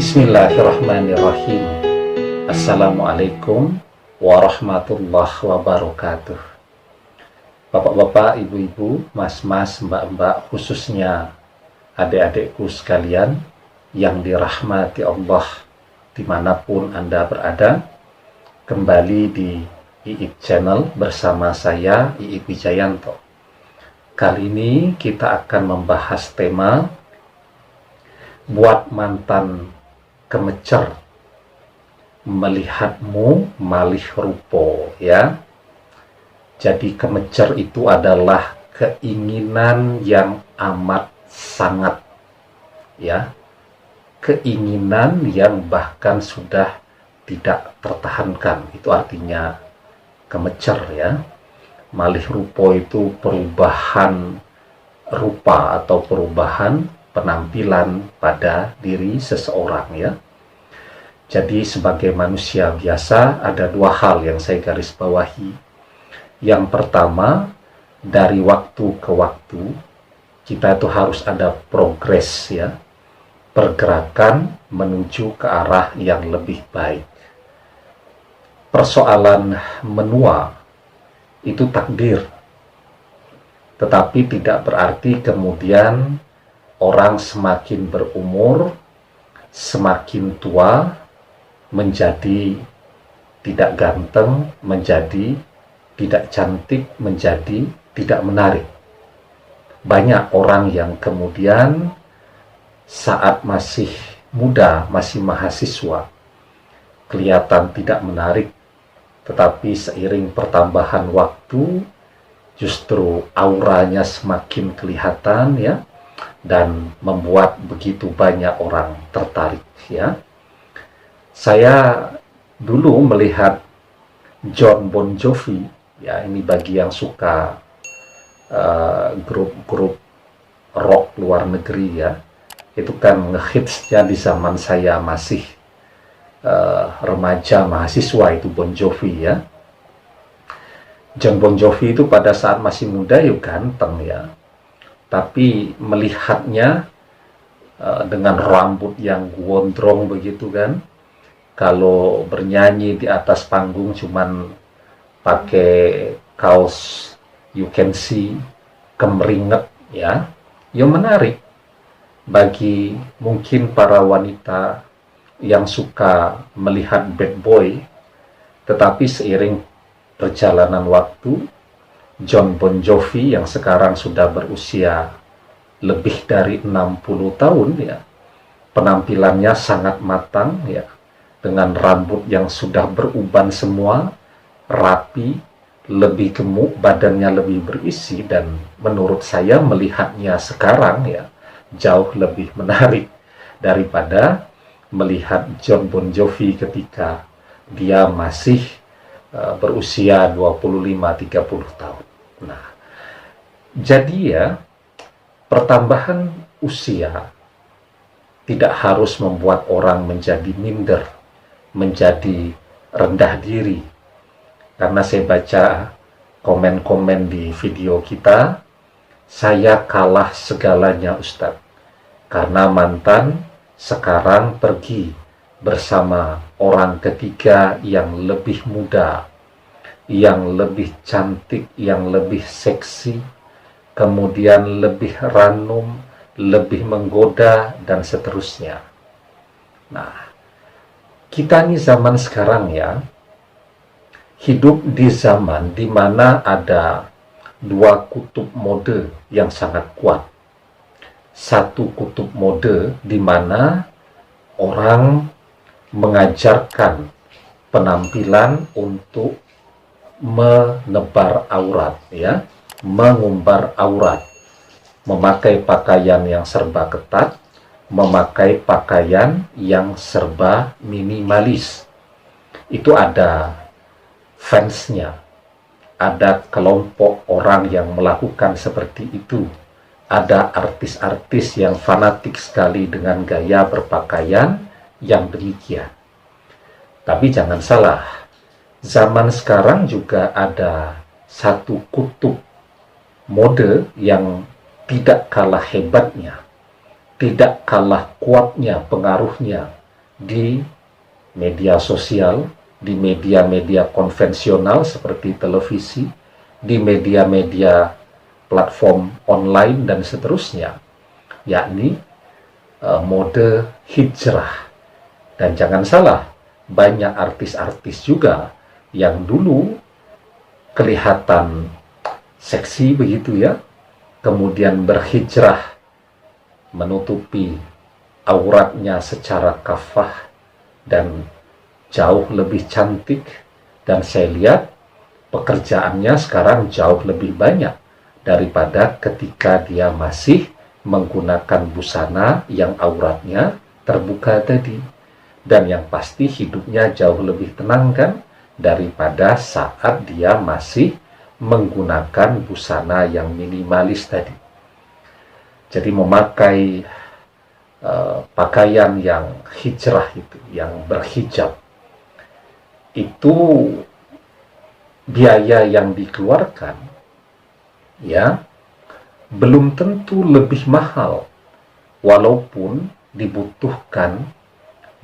Bismillahirrahmanirrahim. Assalamualaikum warahmatullahi wabarakatuh. Bapak-bapak, ibu-ibu, mas-mas, mbak-mbak, khususnya adik-adikku sekalian yang dirahmati Allah dimanapun Anda berada, kembali di IIP Channel bersama saya, IIP Wijayanto. Kali ini kita akan membahas tema buat mantan kemecer melihatmu malih rupo, ya. Jadi kemecer itu adalah keinginan yang amat sangat, ya, keinginan yang bahkan sudah tidak tertahankan. Itu artinya kemecer, ya. Malih rupo itu perubahan rupa atau perubahan penampilan pada diri seseorang, ya. Jadi sebagai manusia biasa ada dua hal yang saya garis bawahi. Yang pertama, dari waktu ke waktu kita itu harus ada progres, ya, pergerakan menuju ke arah yang lebih baik. Persoalan menua itu takdir, tetapi tidak berarti kemudian orang semakin berumur, semakin tua, menjadi tidak ganteng, menjadi tidak cantik, menjadi tidak menarik. Banyak orang yang kemudian saat masih muda, masih mahasiswa, kelihatan tidak menarik, tetapi seiring pertambahan waktu, justru auranya semakin kelihatan, ya, dan membuat begitu banyak orang tertarik, ya. Saya dulu melihat Jon Bon Jovi, ya, ini bagi yang suka grup-grup rock luar negeri, ya, itu kan ngehitsnya di zaman saya masih remaja mahasiswa, itu Bon Jovi, ya. Jon Bon Jovi itu pada saat masih muda yuk ganteng, ya, tapi melihatnya dengan rambut yang gondrong begitu kan, kalau bernyanyi di atas panggung cuman pakai kaos you can see, kemeringet, ya, yang menarik bagi mungkin para wanita yang suka melihat bad boy. Tetapi seiring perjalanan waktu, Jon Bon Jovi yang sekarang sudah berusia lebih dari 60 tahun, ya, penampilannya sangat matang, ya, dengan rambut yang sudah beruban semua, rapi, lebih gemuk, badannya lebih berisi, dan menurut saya melihatnya sekarang, ya, jauh lebih menarik daripada melihat Jon Bon Jovi ketika dia masih berusia 25-30 tahun. Nah, jadi ya, pertambahan usia tidak harus membuat orang menjadi minder, menjadi rendah diri. Karena saya baca komen-komen di video kita, saya kalah segalanya Ustadz, karena mantan sekarang pergi bersama orang ketiga yang lebih muda, yang lebih cantik, yang lebih seksi, kemudian lebih ranum, lebih menggoda, dan seterusnya. Nah, kita ini zaman sekarang, ya, hidup di zaman di mana ada dua kutub mode yang sangat kuat. Satu kutub mode di mana orang mengajarkan penampilan untuk menebar aurat, ya, mengumbar aurat, memakai pakaian yang serba ketat, memakai pakaian yang serba minimalis. Itu ada fansnya, ada kelompok orang yang melakukan seperti itu, ada artis-artis yang fanatik sekali dengan gaya berpakaian yang demikian. Tapi jangan salah, zaman sekarang juga ada satu kutub mode yang tidak kalah hebatnya, tidak kalah kuatnya pengaruhnya di media sosial, di media-media konvensional seperti televisi, di media-media platform online dan seterusnya, yakni mode hijrah. Dan jangan salah, banyak artis-artis juga yang dulu kelihatan seksi begitu ya, kemudian berhijrah menutupi auratnya secara kafah dan jauh lebih cantik, dan saya lihat pekerjaannya sekarang jauh lebih banyak daripada ketika dia masih menggunakan busana yang auratnya terbuka tadi. Dan yang pasti hidupnya jauh lebih tenang kan daripada saat dia masih menggunakan busana yang minimalis tadi. Jadi memakai pakaian yang hijrah itu, yang berhijab, itu biaya yang dikeluarkan ya belum tentu lebih mahal, walaupun dibutuhkan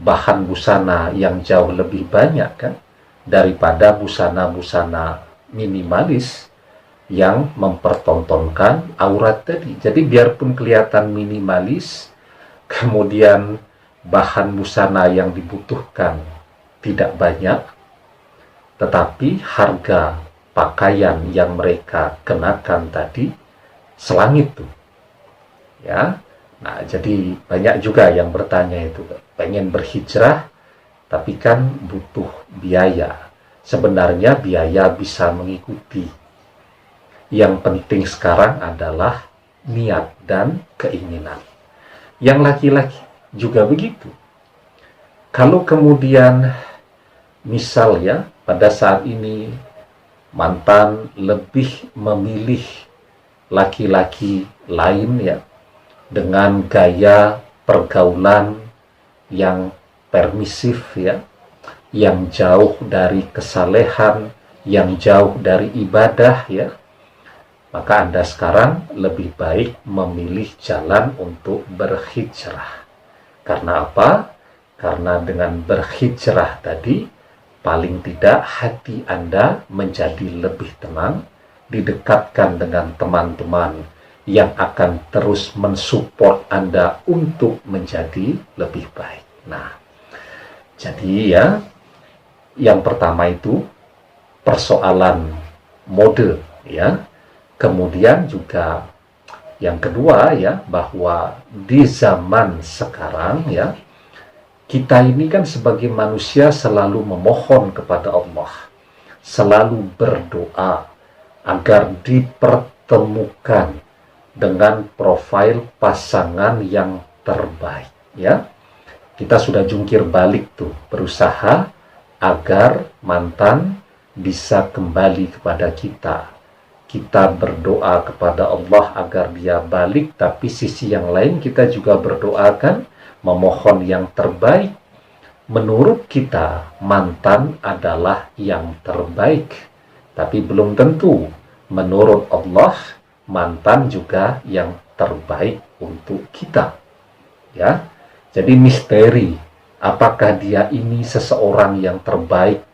bahan busana yang jauh lebih banyak kan daripada busana-busana minimalis yang mempertontonkan aurat tadi. Jadi biarpun kelihatan minimalis, kemudian bahan busana yang dibutuhkan tidak banyak, tetapi harga pakaian yang mereka kenakan tadi selangit tuh. Ya. Nah, jadi banyak juga yang bertanya itu, pengen berhijrah tapi kan butuh biaya. Sebenarnya biaya bisa mengikuti. Yang penting sekarang adalah niat dan keinginan. Yang laki-laki juga begitu. Kalau kemudian misal ya, pada saat ini mantan lebih memilih laki-laki lain ya, dengan gaya pergaulan yang permisif ya, yang jauh dari kesalehan, yang jauh dari ibadah ya, maka Anda sekarang lebih baik memilih jalan untuk berhijrah. Karena apa? Karena dengan berhijrah tadi, paling tidak hati Anda menjadi lebih tenang, didekatkan dengan teman-teman yang akan terus mensupport Anda untuk menjadi lebih baik. Nah, jadi ya, yang pertama itu persoalan mode ya. Kemudian juga yang kedua ya, bahwa di zaman sekarang ya, kita ini kan sebagai manusia selalu memohon kepada Allah, selalu berdoa agar dipertemukan dengan profil pasangan yang terbaik ya. Kita sudah jungkir balik tuh, berusaha agar mantan bisa kembali kepada kita. Kita berdoa kepada Allah agar dia balik, tapi sisi yang lain kita juga berdoakan, memohon yang terbaik. Menurut kita, mantan adalah yang terbaik, tapi belum tentu menurut Allah mantan juga yang terbaik untuk kita. Ya, jadi misteri apakah dia ini seseorang yang terbaik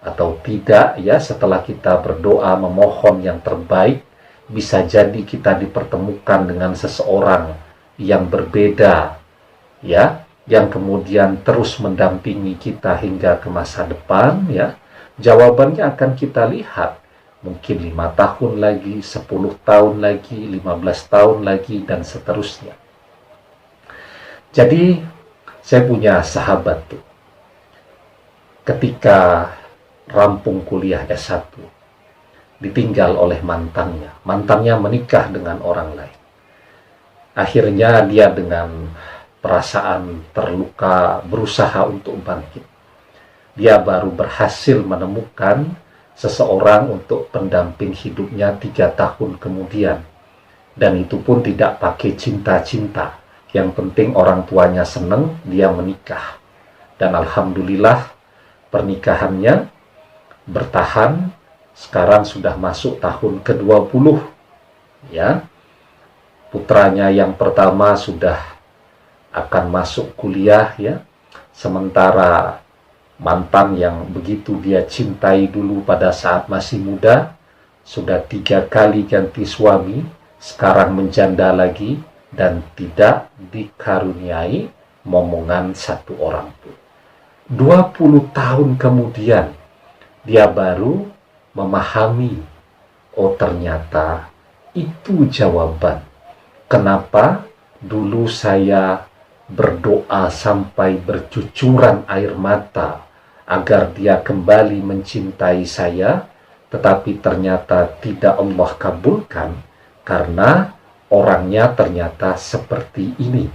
atau tidak ya. Setelah kita berdoa memohon yang terbaik, bisa jadi kita dipertemukan dengan seseorang yang berbeda ya, yang kemudian terus mendampingi kita hingga ke masa depan ya. Jawabannya akan kita lihat mungkin 5 tahun lagi, 10 tahun lagi, 15 tahun lagi, dan seterusnya. Jadi saya punya sahabat tuh, ketika rampung kuliah S1, ditinggal oleh mantannya. Mantannya menikah dengan orang lain. Akhirnya dia dengan perasaan terluka berusaha untuk bangkit. Dia baru berhasil menemukan seseorang untuk pendamping hidupnya 3 tahun kemudian. Dan itu pun tidak pakai cinta-cinta. Yang penting orang tuanya senang, dia menikah. Dan alhamdulillah pernikahannya bertahan, sekarang sudah masuk tahun ke-20 ya. Putranya yang pertama sudah akan masuk kuliah ya. Sementara mantan yang begitu dia cintai dulu pada saat masih muda, sudah 3 kali ganti suami, sekarang menjanda lagi, dan tidak dikaruniai momongan satu orang pun. 20 tahun kemudian, dia baru memahami, oh ternyata itu jawaban. Kenapa dulu saya berdoa sampai bercucuran air mata agar dia kembali mencintai saya, tetapi ternyata tidak Allah kabulkan karena orangnya ternyata seperti ini.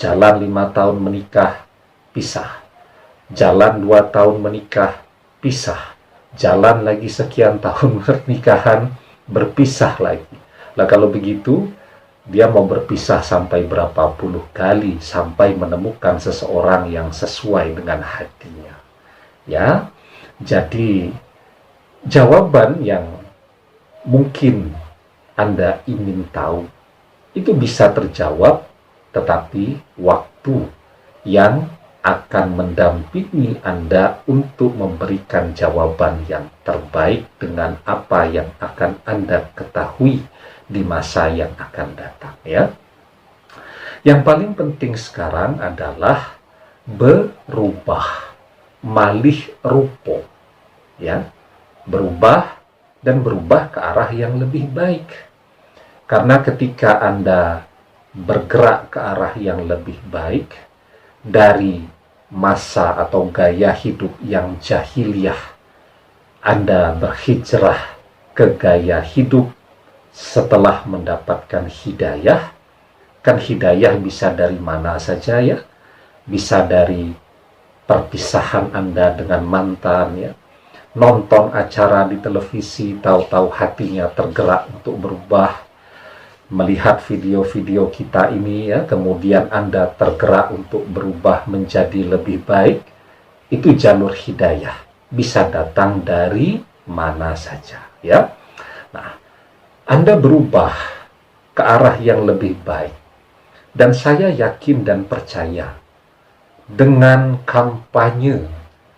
Jalan 5 tahun menikah, pisah. Jalan 2 tahun menikah, pisah. Jalan lagi sekian tahun pernikahan, berpisah lagi. Nah kalau begitu, dia mau berpisah sampai berapa puluh kali sampai menemukan seseorang yang sesuai dengan hatinya. Ya, jadi jawaban yang mungkin Anda ingin tahu itu bisa terjawab, tetapi waktu yang akan mendampingi Anda untuk memberikan jawaban yang terbaik dengan apa yang akan Anda ketahui di masa yang akan datang, ya. Yang paling penting sekarang adalah berubah, malih rupo, ya. Berubah dan berubah ke arah yang lebih baik. Karena ketika Anda bergerak ke arah yang lebih baik dari masa atau gaya hidup yang jahiliyah, Anda berhijrah ke gaya hidup setelah mendapatkan hidayah. Kan hidayah bisa dari mana saja, ya. Bisa dari perpisahan Anda dengan mantan, ya. Nonton acara di televisi, tahu-tahu hatinya tergerak untuk berubah. Melihat video-video kita ini, ya, kemudian Anda tergerak untuk berubah menjadi lebih baik. Itu jalur hidayah. Bisa datang dari mana saja, ya. Nah, Anda berubah ke arah yang lebih baik. Dan saya yakin dan percaya dengan kampanye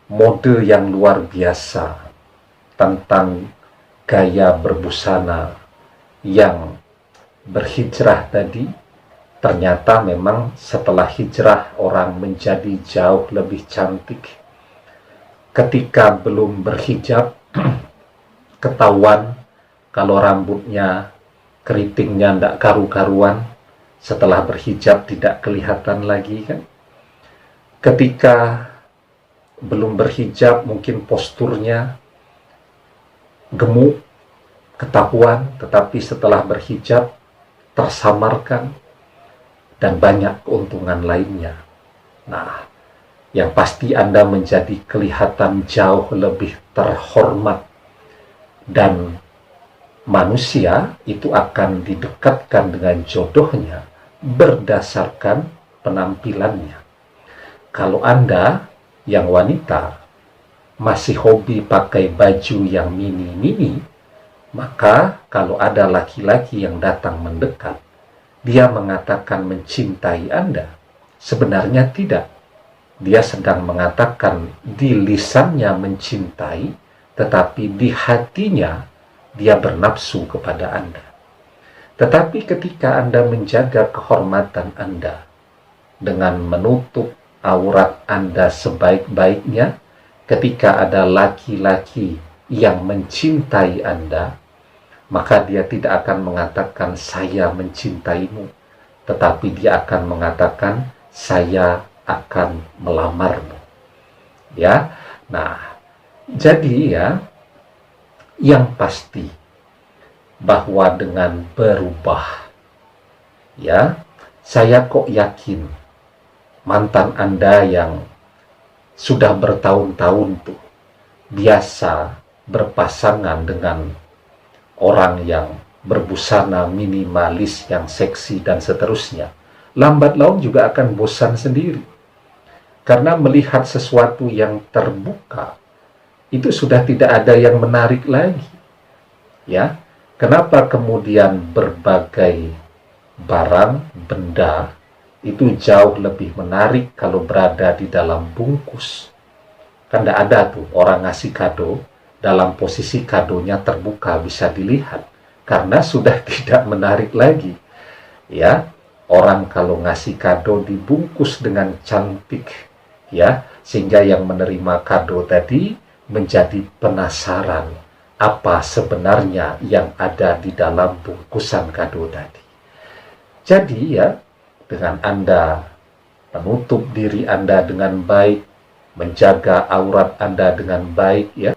mode yang luar biasa tentang gaya berbusana yang berhijrah tadi, ternyata memang setelah hijrah orang menjadi jauh lebih cantik. Ketika belum berhijab, ketahuan kalau rambutnya, keritingnya tidak karu-karuan. Setelah berhijab tidak kelihatan lagi, kan. Ketika belum berhijab mungkin posturnya gemuk, ketahuan. Tetapi setelah berhijab tersamarkan, dan banyak keuntungan lainnya. Nah, yang pasti Anda menjadi kelihatan jauh lebih terhormat, dan manusia itu akan didekatkan dengan jodohnya berdasarkan penampilannya. Kalau Anda yang wanita masih hobi pakai baju yang mini-mini, maka kalau ada laki-laki yang datang mendekat, dia mengatakan mencintai Anda, sebenarnya tidak. Dia sedang mengatakan di lisannya mencintai, tetapi di hatinya dia bernafsu kepada Anda. Tetapi ketika Anda menjaga kehormatan Anda dengan menutup aurat Anda sebaik-baiknya, ketika ada laki-laki yang mencintai Anda, maka dia tidak akan mengatakan saya mencintaimu, tetapi dia akan mengatakan saya akan melamarmu. Ya. Nah, jadi ya, yang pasti bahwa dengan berubah, ya, saya kok yakin mantan Anda yang sudah bertahun-tahun tuh biasa berpasangan dengan orang yang berbusana minimalis, yang seksi dan seterusnya, lambat laun juga akan bosan sendiri. Karena melihat sesuatu yang terbuka, itu sudah tidak ada yang menarik lagi. Ya, kenapa kemudian berbagai barang, benda itu jauh lebih menarik kalau berada di dalam bungkus. Kan tidak ada tuh orang ngasih kado dalam posisi kadonya terbuka bisa dilihat, karena sudah tidak menarik lagi. Ya, orang kalau ngasih kado dibungkus dengan cantik, ya, sehingga yang menerima kado tadi menjadi penasaran apa sebenarnya yang ada di dalam bungkusan kado tadi. Jadi ya, dengan Anda menutup diri Anda dengan baik, menjaga aurat Anda dengan baik, ya,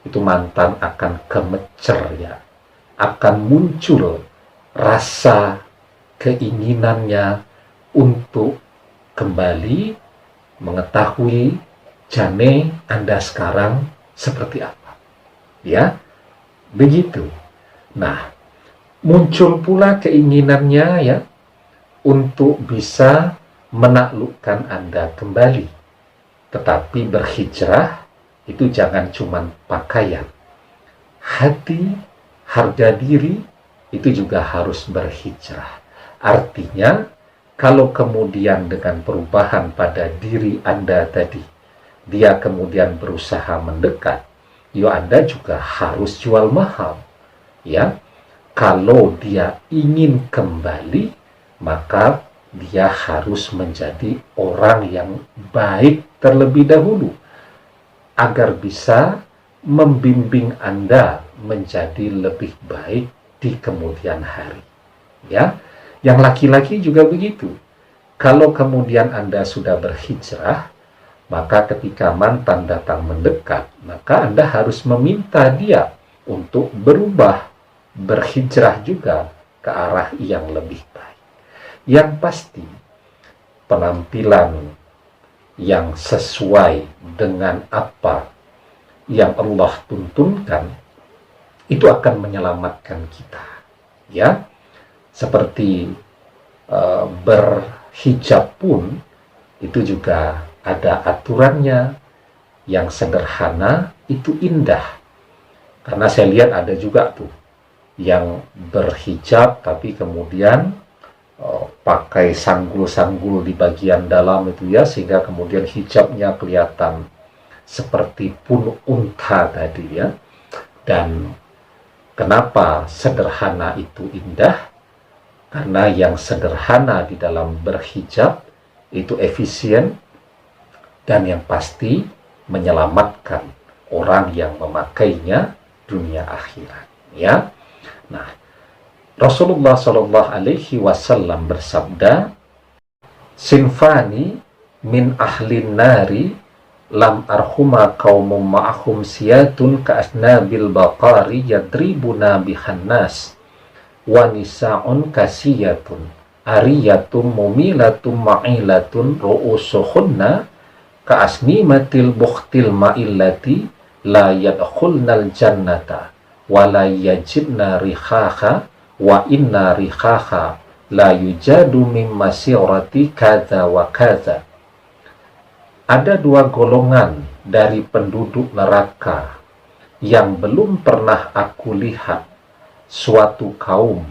itu mantan akan kemecer, ya, akan muncul rasa keinginannya untuk kembali mengetahui jane Anda sekarang seperti apa, ya, begitu. Nah, muncul pula keinginannya, ya, untuk bisa menaklukkan Anda kembali. Tetapi berhijrah itu jangan cuma pakaian, hati, harga diri itu juga harus berhijrah. Artinya, kalau kemudian dengan perubahan pada diri Anda tadi, dia kemudian berusaha mendekat, ya Anda juga harus jual mahal. Ya, kalau dia ingin kembali, maka dia harus menjadi orang yang baik terlebih dahulu, agar bisa membimbing Anda menjadi lebih baik di kemudian hari. Ya, yang laki-laki juga begitu. Kalau kemudian Anda sudah berhijrah, maka ketika mantan datang mendekat, maka Anda harus meminta dia untuk berubah, berhijrah juga ke arah yang lebih baik. Yang pasti, penampilan yang sesuai dengan apa yang Allah tuntunkan itu akan menyelamatkan kita. Ya, seperti berhijab pun itu juga ada aturannya. Yang sederhana itu indah, karena saya lihat ada juga tuh yang berhijab tapi kemudian pakai sanggul-sanggul di bagian dalam itu, ya, sehingga kemudian hijabnya kelihatan seperti pun unta tadi, ya. Dan kenapa sederhana itu indah? Karena yang sederhana di dalam berhijab itu efisien dan yang pasti menyelamatkan orang yang memakainya dunia akhirat, ya. Nah, Rasulullah Shallallahu Alaihi Wasallam bersabda, "Sinfani min ahlin nari lam arhuma qaumum ma'ahum siyatun ka'asnabil baqari yadribuna bihannas wa nisa'un kasiyatun ariyatum mumilatum ma'ilatun ru'usuhunna ka'asnimatil bukhtil ma'illati la yadkhulnal jannata wa la yajidna rihaha wa inna rihaha la yujadu min masirati kadza wa kadza." Ada dua golongan dari penduduk neraka yang belum pernah aku lihat suatu kaum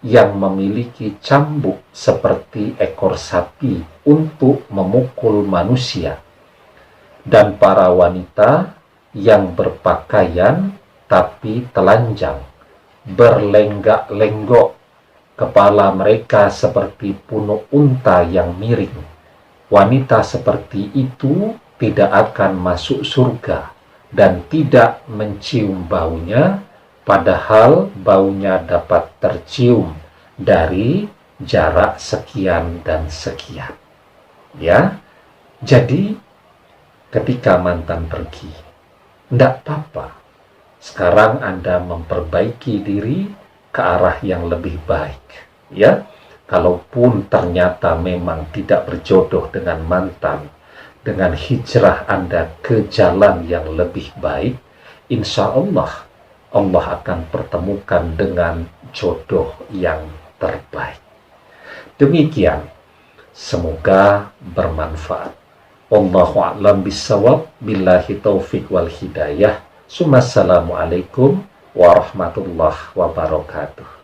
yang memiliki cambuk seperti ekor sapi untuk memukul manusia, dan para wanita yang berpakaian tapi telanjang, berlenggak-lenggok, kepala mereka seperti punuk unta yang miring. Wanita seperti itu tidak akan masuk surga dan tidak mencium baunya, padahal baunya dapat tercium dari jarak sekian dan sekian. Ya, jadi ketika mantan pergi, tidak apa-apa. Sekarang Anda memperbaiki diri ke arah yang lebih baik. Ya, kalaupun ternyata memang tidak berjodoh dengan mantan, dengan hijrah Anda ke jalan yang lebih baik, insya Allah Allah akan pertemukan dengan jodoh yang terbaik. Demikian, semoga bermanfaat. Wallahu a'lam bissawab, billahi taufik wal hidayah. Assalamualaikum warahmatullahi wabarakatuh.